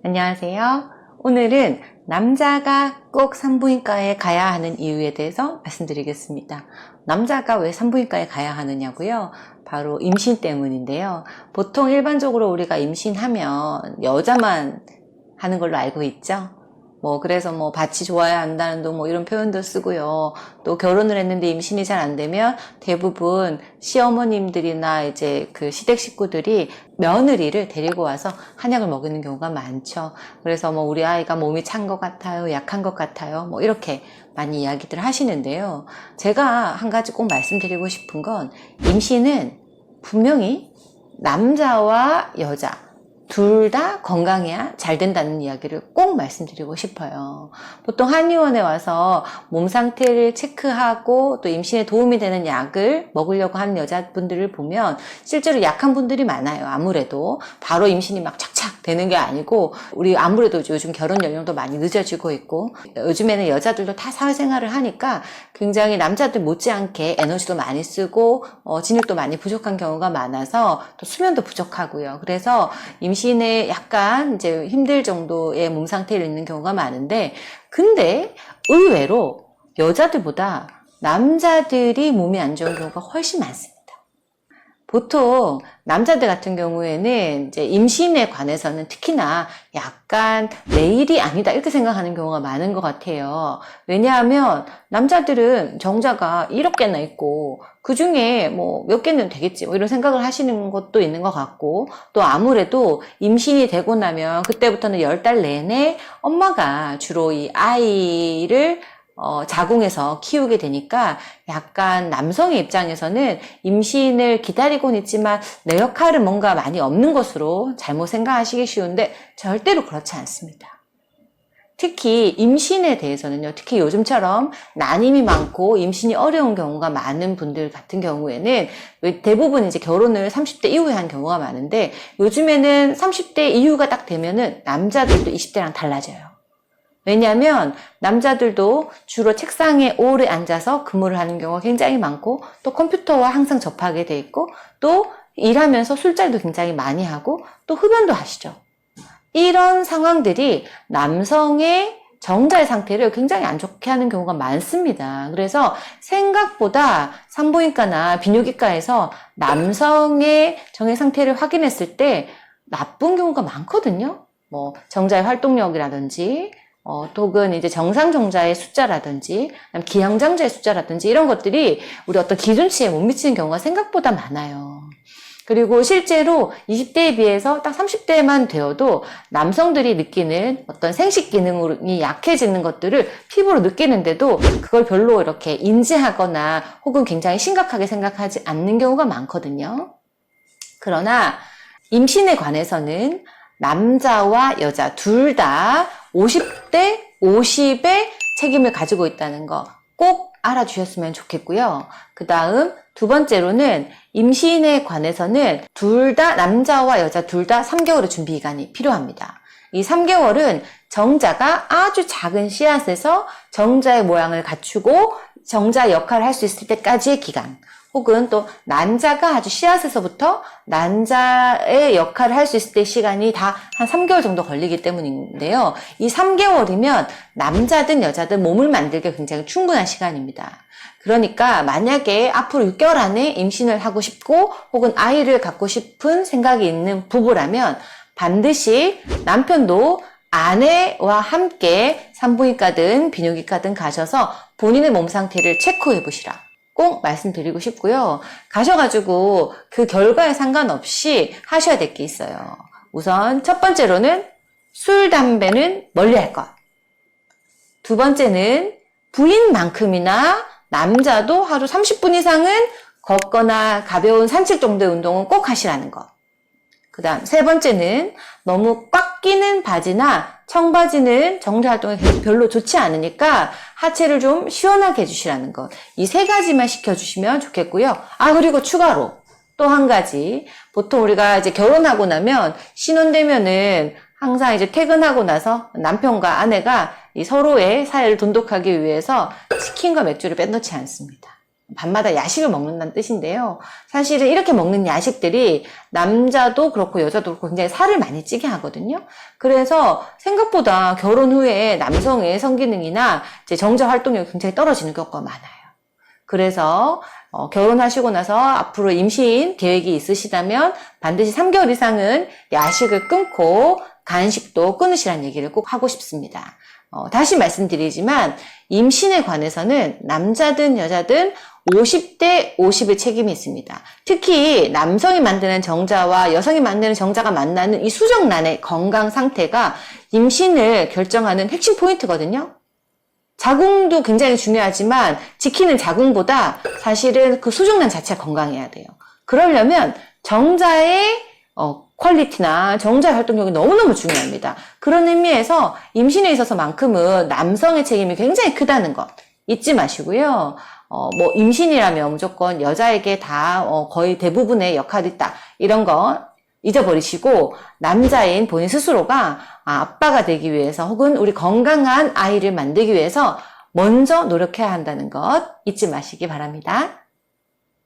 안녕하세요. 오늘은 남자가 꼭 산부인과에 가야 하는 이유에 대해서 말씀드리겠습니다. 남자가 왜 산부인과에 가야 하느냐고요? 바로 임신 때문인데요. 보통 일반적으로 우리가 임신하면 여자만 하는 걸로 알고 있죠. 그래서 밭이 좋아야 한다는 둥 이런 표현도 쓰고요. 또 결혼을 했는데 임신이 잘 안 되면 대부분 시어머님들이나 이제 그 시댁 식구들이 며느리를 데리고 와서 한약을 먹이는 경우가 많죠. 그래서 우리 아이가 몸이 찬 것 같아요, 약한 것 같아요, 이렇게 많이 이야기들 하시는데요. 제가 한 가지 꼭 말씀드리고 싶은 건 임신은 분명히 남자와 여자 둘 다 건강해야 잘 된다는 이야기를 꼭 말씀드리고 싶어요. 보통 한의원에 와서 몸 상태를 체크하고 또 임신에 도움이 되는 약을 먹으려고 하는 여자분들을 보면 실제로 약한 분들이 많아요. 아무래도 바로 임신이 막 착착 되는 게 아니고, 우리 아무래도 요즘 결혼 연령도 많이 늦어지고 있고 요즘에는 여자들도 다 사회생활을 하니까 굉장히 남자들 못지않게 에너지도 많이 쓰고 진흙도 많이 부족한 경우가 많아서 또 수면도 부족하고요. 그래서 임신에 약간 이제 힘들 정도의 몸 상태를 있는 경우가 많은데, 근데 의외로 여자들보다 남자들이 몸이 안 좋은 경우가 훨씬 많습니다. 보통 남자들 같은 경우에는 이제 임신에 관해서는 특히나 약간 내 일이 아니다 이렇게 생각하는 경우가 많은 것 같아요. 왜냐하면 남자들은 정자가 1억 개나 있고 그 중에 몇 개는 되겠지 이런 생각을 하시는 것도 있는 것 같고, 또 아무래도 임신이 되고 나면 그때부터는 10달 내내 엄마가 주로 이 아이를 자궁에서 키우게 되니까 약간 남성의 입장에서는 임신을 기다리고는 있지만 내 역할은 뭔가 많이 없는 것으로 잘못 생각하시기 쉬운데 절대로 그렇지 않습니다. 특히 임신에 대해서는요, 특히 요즘처럼 난임이 많고 임신이 어려운 경우가 많은 분들 같은 경우에는 대부분 이제 결혼을 30대 이후에 한 경우가 많은데, 요즘에는 30대 이후가 딱 되면은 남자들도 20대랑 달라져요. 왜냐하면 남자들도 주로 책상에 오래 앉아서 근무를 하는 경우가 굉장히 많고, 또 컴퓨터와 항상 접하게 돼 있고, 또 일하면서 술자리도 굉장히 많이 하고, 또 흡연도 하시죠. 이런 상황들이 남성의 정자의 상태를 굉장히 안 좋게 하는 경우가 많습니다. 그래서 생각보다 산부인과나 비뇨기과에서 남성의 정의 상태를 확인했을 때 나쁜 경우가 많거든요. 정자의 활동력이라든지 혹은 이제 정상 정자의 숫자라든지 기형정자의 숫자라든지 이런 것들이 우리 어떤 기준치에 못 미치는 경우가 생각보다 많아요. 그리고 실제로 20대에 비해서 딱 30대만 되어도 남성들이 느끼는 어떤 생식 기능이 약해지는 것들을 피부로 느끼는데도 그걸 별로 이렇게 인지하거나 혹은 굉장히 심각하게 생각하지 않는 경우가 많거든요. 그러나 임신에 관해서는 남자와 여자 둘 다 50대 50의 책임을 가지고 있다는 거 꼭 알아주셨으면 좋겠고요. 그 다음 두 번째로는 임신에 관해서는 둘 다 남자와 여자 둘 다 3개월의 준비 기간이 필요합니다. 이 3개월은 정자가 아주 작은 씨앗에서 정자의 모양을 갖추고 정자 역할을 할 수 있을 때까지의 기간, 혹은 또 난자가 아주 씨앗에서부터 난자의 역할을 할 수 있을 때 시간이 다 한 3개월 정도 걸리기 때문인데요. 이 3개월이면 남자든 여자든 몸을 만들기 굉장히 충분한 시간입니다. 그러니까 만약에 앞으로 6개월 안에 임신을 하고 싶고 혹은 아이를 갖고 싶은 생각이 있는 부부라면 반드시 남편도 아내와 함께 산부인과든 비뇨기과든 가셔서 본인의 몸 상태를 체크해 보시라 꼭 말씀드리고 싶고요. 가셔가지고 그 결과에 상관없이 하셔야 될 게 있어요. 우선 첫 번째로는 술, 담배는 멀리 할 것. 두 번째는 부인만큼이나 남자도 하루 30분 이상은 걷거나 가벼운 산책 정도의 운동은 꼭 하시라는 것. 그 다음 세 번째는 너무 꽉 끼는 바지나 청바지는 정자 활동에 별로 좋지 않으니까 하체를 좀 시원하게 해주시라는 것. 이 세 가지만 시켜주시면 좋겠고요. 그리고 추가로 또 한 가지. 보통 우리가 이제 결혼하고 나면 신혼되면은 항상 이제 퇴근하고 나서 남편과 아내가 이 서로의 사이를 돈독하기 위해서 치킨과 맥주를 빼놓지 않습니다. 밤마다 야식을 먹는다는 뜻인데요. 사실은 이렇게 먹는 야식들이 남자도 그렇고 여자도 그렇고 굉장히 살을 많이 찌게 하거든요. 그래서 생각보다 결혼 후에 남성의 성기능이나 이제 정자 활동력이 굉장히 떨어지는 경우가 많아요. 그래서 결혼하시고 나서 앞으로 임신 계획이 있으시다면 반드시 3개월 이상은 야식을 끊고 간식도 끊으시라는 얘기를 꼭 하고 싶습니다. 다시 말씀드리지만 임신에 관해서는 남자든 여자든 50대 50의 책임이 있습니다. 특히 남성이 만드는 정자와 여성이 만드는 정자가 만나는 이 수정란의 건강 상태가 임신을 결정하는 핵심 포인트거든요. 자궁도 굉장히 중요하지만 지키는 자궁보다 사실은 그 수정란 자체가 건강해야 돼요. 그러려면 정자의 퀄리티나 정자 활동력이 너무너무 중요합니다. 그런 의미에서 임신에 있어서만큼은 남성의 책임이 굉장히 크다는 것 잊지 마시고요. 임신이라면 무조건 여자에게 다 거의 대부분의 역할이 있다. 이런 거 잊어버리시고 남자인 본인 스스로가 아빠가 되기 위해서 혹은 우리 건강한 아이를 만들기 위해서 먼저 노력해야 한다는 것 잊지 마시기 바랍니다.